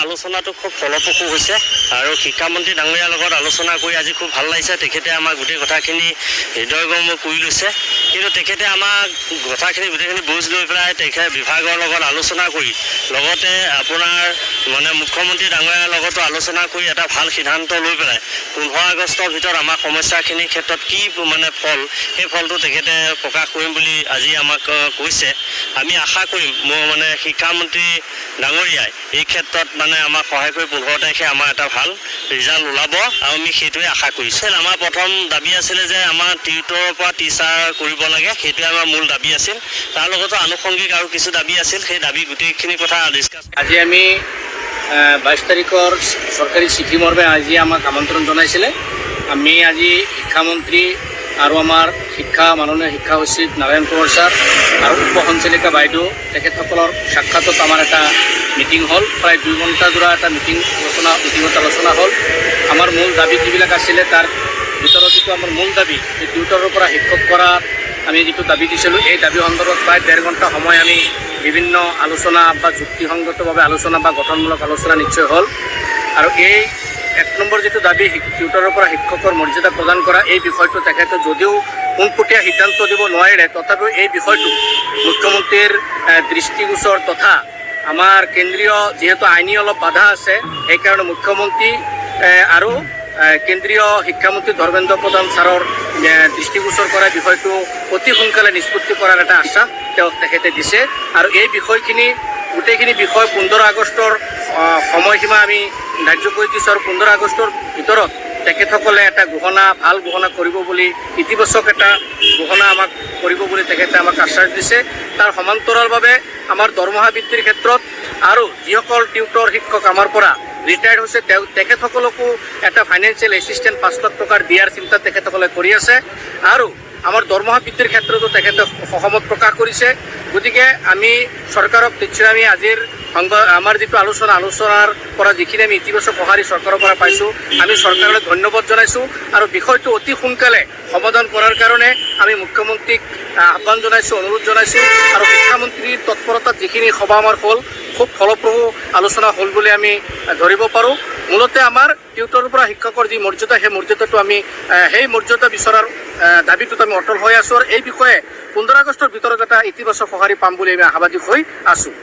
আলোচনাটো খুব ফলপ্ৰসূ হৈছে আৰু শিক্ষামন্ত্ৰী ডাঙৰীয়াৰ লগত আলোচনা কৰি আজি খুব ভাল লাগিছে। তেখেতে আমাৰ গোটেই কথাখিনি হৃদয়গম কৰি লৈছে, কিন্তু তেখেতে আমাক কথাখিনি গোটেইখিনি বুজ লৈ পেলাই তেখেতে বিভাগৰ লগত আলোচনা কৰি লগতে আপোনাৰ মুখ্যমন্ত্ৰী ডাঙৰীয়াৰ লগতো আলোচনা কৰি এটা ভাল সিদ্ধান্ত লৈ পেলাই 15 আগষ্টৰ ভিতৰত আমাৰ সমস্যাখিনিৰ ক্ষেত্ৰত কি ফল, সেই ফলটো তেখেতে প্ৰকাশ কৰিম বুলি আজি আমাক কৈছে। আমি আশা কৰিম শিক্ষামন্ত্ৰী ডাঙৰীয়াই এই ক্ষেত্ৰত আমাক সহায় কৰি 15 তাৰিখে আমাৰ এটা ভাল ৰিজাল্ট ওলাব আৰু আমি সেইটোৱে আশা কৰিছোঁ। আমাৰ প্ৰথম দাবী আছিলে যে আমাৰ টিউটৰৰ পৰা টিচাৰ কৰিব লাগে, সেইটোৱে আমাৰ মূল দাবী আছিল। তাৰ লগতো আনুষংগিক আৰু কিছু দাবী আছিল, সেই দাবী গোটেইখিনি কথা ডিছকাছ। আজি আমি 22 তাৰিখৰ চৰকাৰী চিঠি মৰ্মে আজি আমাক আমন্ত্ৰণ জনাইছিলে। আমি আজি শিক্ষামন্ত্ৰী আৰু আমাৰ মাননীয় শিক্ষা সচিব নাৰায়ণ কুমাৰ ছাৰ আৰু উপ সঞ্চালিকা বাইদেউ তেখেতসকলৰ সাক্ষাতত আমাৰ এটা মিটিং হ'ল। প্ৰায় 2 ঘণ্টা জোৰা এটা মিটিঙত আলোচনা হ'ল। আমাৰ মূল দাবী যিবিলাক আছিলে তাৰ ভিতৰত যিটো আমাৰ মূল দাবী, এই টিউটৰৰ পৰা শিক্ষক কৰাৰ আমি যিটো দাবী দিছিলোঁ, এই দাবী সন্দৰ্ভত প্ৰায় 1.5 ঘণ্টা সময় আমি বিভিন্ন আলোচনা বা যুক্তিসংগতভাৱে আলোচনা বা গঠনমূলক আলোচনা নিশ্চয় হ'ল। আৰু এই 1 নম্বৰ যিটো দাবী টিউটৰৰ পৰা শিক্ষকৰ মৰ্যাদা প্ৰদান কৰা, এই বিষয়টো তেখেতে যদিও পোনপটীয়া সিদ্ধান্ত দিব নোৱাৰিলে, তথাপিও এই বিষয়টো মুখ্যমন্ত্ৰীৰ দৃষ্টিগোচৰ তথা আমাৰ কেন্দ্ৰীয় যিহেতু আইনী অলপ বাধা আছে, সেইকাৰণে মুখ্যমন্ত্ৰী আৰু কেন্দ্ৰীয় শিক্ষামন্ত্ৰী ধৰ্মেন্দ্ৰ প্ৰধান ছাৰৰ দৃষ্টিগোচৰ কৰা বিষয়টো অতি সোনকালে নিষ্পত্তি কৰাৰ এটা আশ্বাস তেখেতে দিছে। আৰু এই বিষয়খিনি গোটেইখিনি বিষয় 15 আগষ্টৰ সময়সীমা আমি ধাৰ্য কৰি দিছোঁ আৰু 15 আগষ্টৰ ভিতৰত তেখেতসকলে এটা ভাল ঘোষণা কৰিব বুলি, ইতিবাচক এটা ঘোষণা আমাক কৰিব বুলি তেখেতে আমাক আশ্বাস দিছে। তাৰ সমান্তৰালভাৱে আমাৰ দৰমহা বৃদ্ধিৰ ক্ষেত্ৰত আৰু যিসকল টিউটৰ শিক্ষক আমাৰ পৰা ৰিটায়াৰ্ড হৈছে তেখেতসকলকো এটা ফাইনেন্সিয়েল এছিষ্টেণ্ট 5 লাখ টকাৰ দিয়াৰ চিন্তা তেখেতসকলে কৰি আছে। আৰু আমাৰ দৰমহা বৃদ্ধিৰ ক্ষেত্ৰতো তেখেতে সহমত প্ৰকাশ কৰিছে। গতিকে আমি চৰকাৰক নিশ্চয় আমি আজিৰ আমাৰ যিটো আলোচনাৰ পৰা যিখিনি আমি ইতিবাচক সঁহাৰি চৰকাৰৰ পৰা পাইছোঁ, আমি চৰকাৰলৈ ধন্যবাদ জনাইছোঁ। আৰু বিষয়টো অতি সোনকালে সমাধান কৰাৰ কাৰণে আমি মুখ্যমন্ত্ৰীক আহ্বান জনাইছোঁ, অনুৰোধ জনাইছোঁ। আৰু শিক্ষামন্ত্ৰীৰ তৎপৰতাত যিখিনি সভা আমাৰ হ'ল, খুব ফলপ্ৰসূ আলোচনা হ'ল বুলি আমি ধৰিব পাৰোঁ। মূলতে আমাৰ টিউটৰৰ পৰা শিক্ষকৰ যি মৰ্যাদা, সেই মৰ্যাদাটো আমি সেই মৰ্যাদা বিচৰাৰ দাবীটোত আমি অটল হৈ আছোঁ। আৰু এই বিষয়ে 15 আগষ্টৰ ভিতৰত এটা ইতিবাচক সঁহাৰি পাম বুলি আমি আশাবাদী হৈ আছোঁ।